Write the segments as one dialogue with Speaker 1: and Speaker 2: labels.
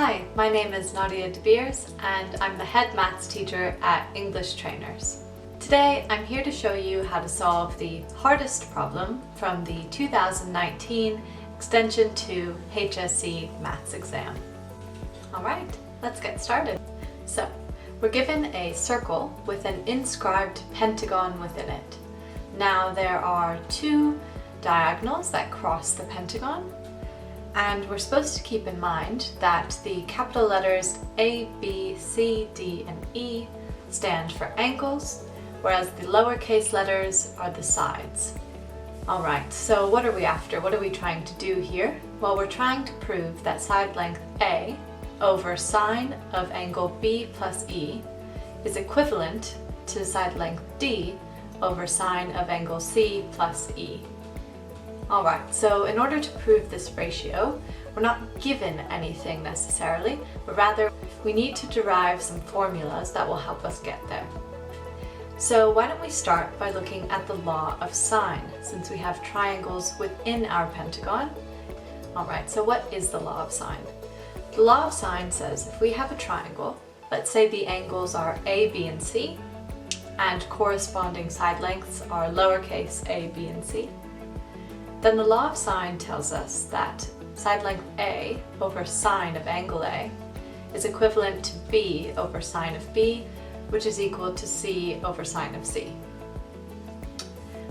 Speaker 1: Hi, my name is Nadya DeBeers and I'm the head maths teacher at English Trainers. Today I'm here to show you how to solve the hardest problem from the 2019 Extension 2 HSC Maths exam. Alright, let's get started. So, we're given a circle with an inscribed pentagon within it. Now there are two diagonals that cross the pentagon, and we're supposed to keep in mind that the capital letters A, B, C, D, and E stand for angles, whereas the lowercase letters are the sides. Alright, so what are we after? What are we trying to do here? Well, we're trying to prove that side length A over sine of angle B plus E is equivalent to side length D over sine of angle C plus E. Alright, so in order to prove this ratio, we're not given anything necessarily, but rather we need to derive some formulas that will help us get there. So why don't we start by looking at the law of sine, since we have triangles within our pentagon. Alright, so what is the law of sine? The law of sine says if we have a triangle, let's say the angles are A, B, and C, and corresponding side lengths are lowercase a, b, and c, then the law of sine tells us that side length A over sine of angle A is equivalent to B over sine of B, which is equal to C over sine of C.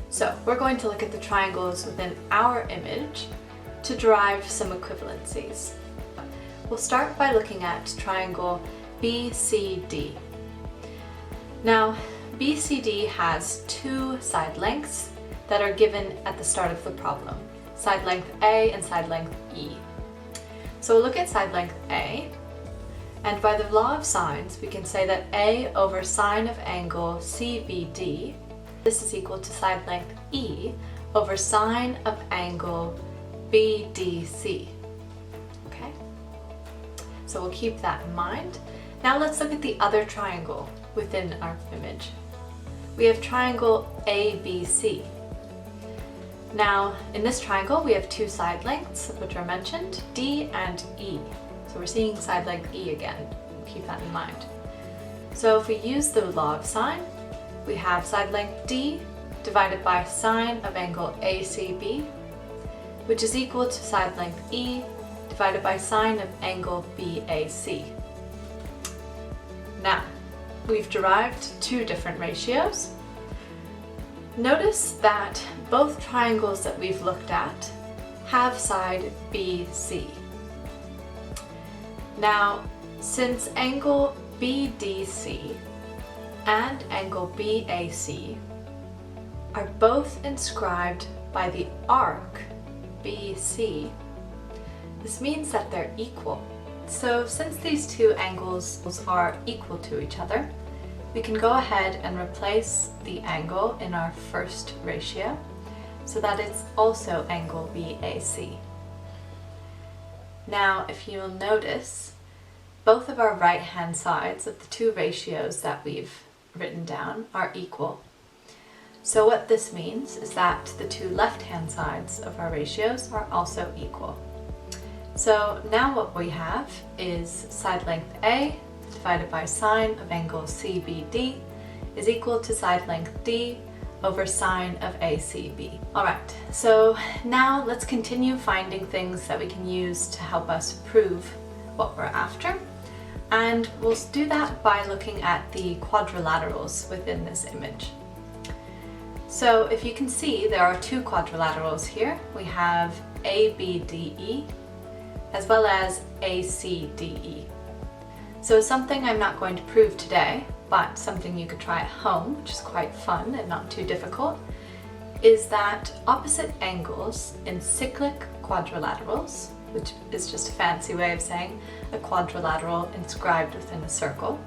Speaker 1: So we're going to look at the triangles within our image to derive some equivalencies. We'll start by looking at triangle BCD. Now, BCD has two side lengths that are given at the start of the problem, side length A and side length E. So we'll look at side length A, and by the law of sines we can say that A over sine of angle CBD, this is equal to side length E over sine of angle BDC. Okay, so we'll keep that in mind. Now let's look at the other triangle within our image. We have triangle ABC. Now, in this triangle, we have two side lengths, which are mentioned, D and E. So we're seeing side length E again. Keep that in mind. So if we use the law of sine, we have side length D divided by sine of angle ACB, which is equal to side length E divided by sine of angle BAC. Now, we've derived two different ratios. Notice that both triangles that we've looked at have side BC. Now, since angle BDC and angle BAC are both inscribed by the arc BC, this means that they're equal. So since these two angles are equal to each other, we can go ahead and replace the angle in our first ratio so that it's also angle BAC. Now, if you'll notice, both of our right-hand sides of the two ratios that we've written down are equal. So what this means is that the two left-hand sides of our ratios are also equal. So now what we have is side length A divided by sine of angle CBD is equal to side length D over sine of ACB. Alright, so now let's continue finding things that we can use to help us prove what we're after. And we'll do that by looking at the quadrilaterals within this image. So if you can see, there are two quadrilaterals here. We have ABDE as well as ACDE. So something I'm not going to prove today, but something you could try at home, which is quite fun and not too difficult, is that opposite angles in cyclic quadrilaterals, which is just a fancy way of saying a quadrilateral inscribed within a circle,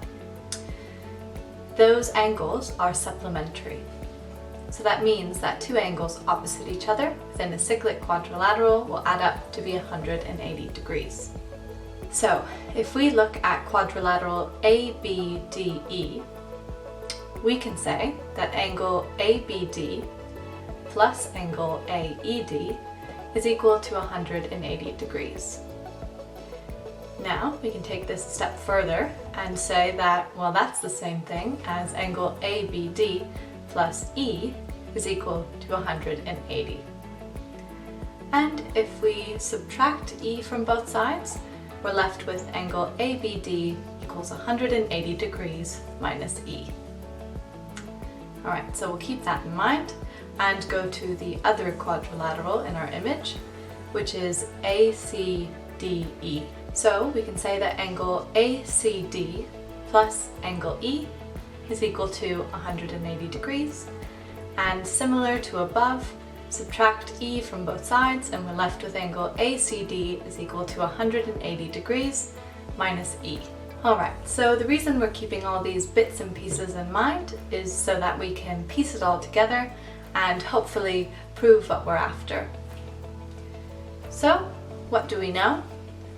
Speaker 1: those angles are supplementary. So that means that two angles opposite each other within a cyclic quadrilateral will add up to be 180 degrees. So if we look at quadrilateral ABDE, we can say that angle ABD plus angle AED is equal to 180 degrees. Now we can take this a step further and say that, well, that's the same thing as angle ABD plus E is equal to 180. And if we subtract E from both sides, we're left with angle ABD equals 180 degrees minus E. Alright, so we'll keep that in mind and go to the other quadrilateral in our image, which is ACDE. So we can say that angle ACD plus angle E is equal to 180 degrees. And similar to above, subtract E from both sides and we're left with angle ACD is equal to 180 degrees minus E. Alright, so the reason we're keeping all these bits and pieces in mind is so that we can piece it all together and hopefully prove what we're after. So, what do we know?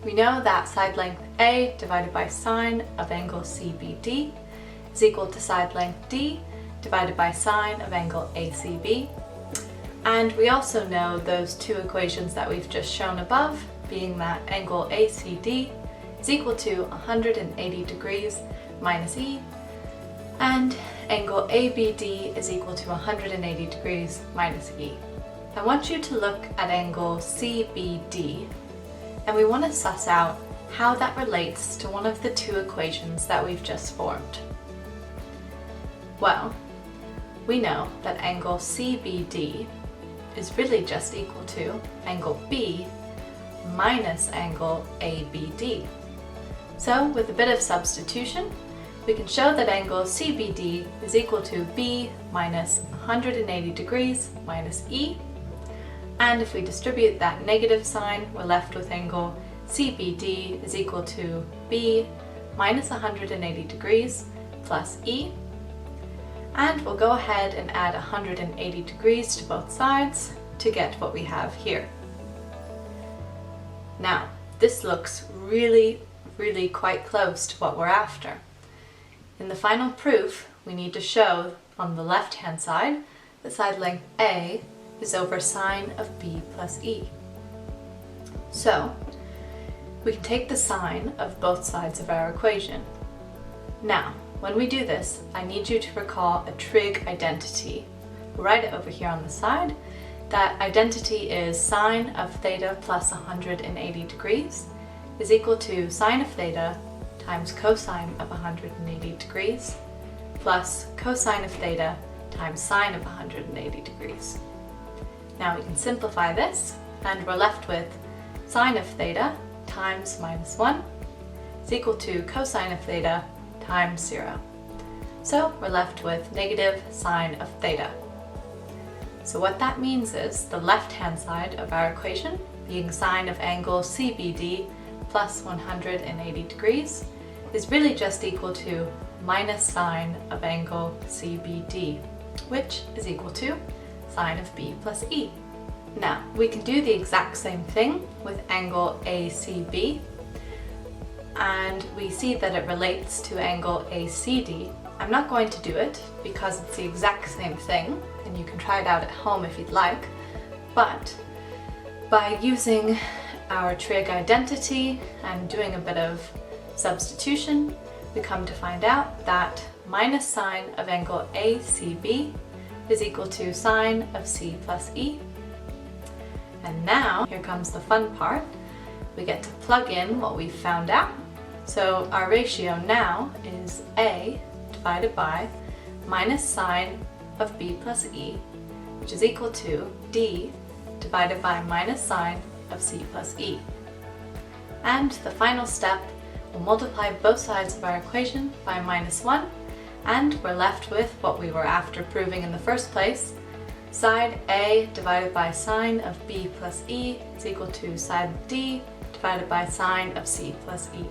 Speaker 1: We know that side length A divided by sine of angle CBD is equal to side length D divided by sine of angle ACB. And we also know those two equations that we've just shown above, being that angle ACD is equal to 180 degrees minus E, and angle ABD is equal to 180 degrees minus E. I want you to look at angle CBD, and we want to suss out how that relates to one of the two equations that we've just formed. Well, we know that angle CBD is really just equal to angle B minus angle ABD. So with a bit of substitution, we can show that angle CBD is equal to B minus 180 degrees minus E. And if we distribute that negative sign, we're left with angle CBD is equal to B minus 180 degrees plus E. And we'll go ahead and add 180 degrees to both sides to get what we have here. Now, this looks really quite close to what we're after. In the final proof, we need to show on the left-hand side that side length A is over sine of B plus E. So, we can take the sine of both sides of our equation. Now, when we do this, I need you to recall a trig identity. We'll write it over here on the side. That identity is sine of theta plus 180 degrees is equal to sine of theta times cosine of 180 degrees plus cosine of theta times sine of 180 degrees. Now we can simplify this and we're left with sine of theta times minus 1 is equal to cosine of theta times 0. So we're left with negative sine of theta. So what that means is the left-hand side of our equation, being sine of angle CBD plus 180 degrees, is really just equal to minus sine of angle CBD, which is equal to sine of B plus E. Now, we can do the exact same thing with angle ACB, and we see that it relates to angle ACD. I'm not going to do it because it's the exact same thing, and you can try it out at home if you'd like, but by using our trig identity and doing a bit of substitution, we come to find out that minus sine of angle ACB is equal to sine of C plus E. And now, here comes the fun part. We get to plug in what we've found out. So our ratio now is A divided by minus sine of B plus E, which is equal to D divided by minus sine of C plus E. And the final step, we'll multiply both sides of our equation by minus 1, and we're left with what we were after proving in the first place. Side A divided by sine of B plus E is equal to side D divided by sine of C plus E.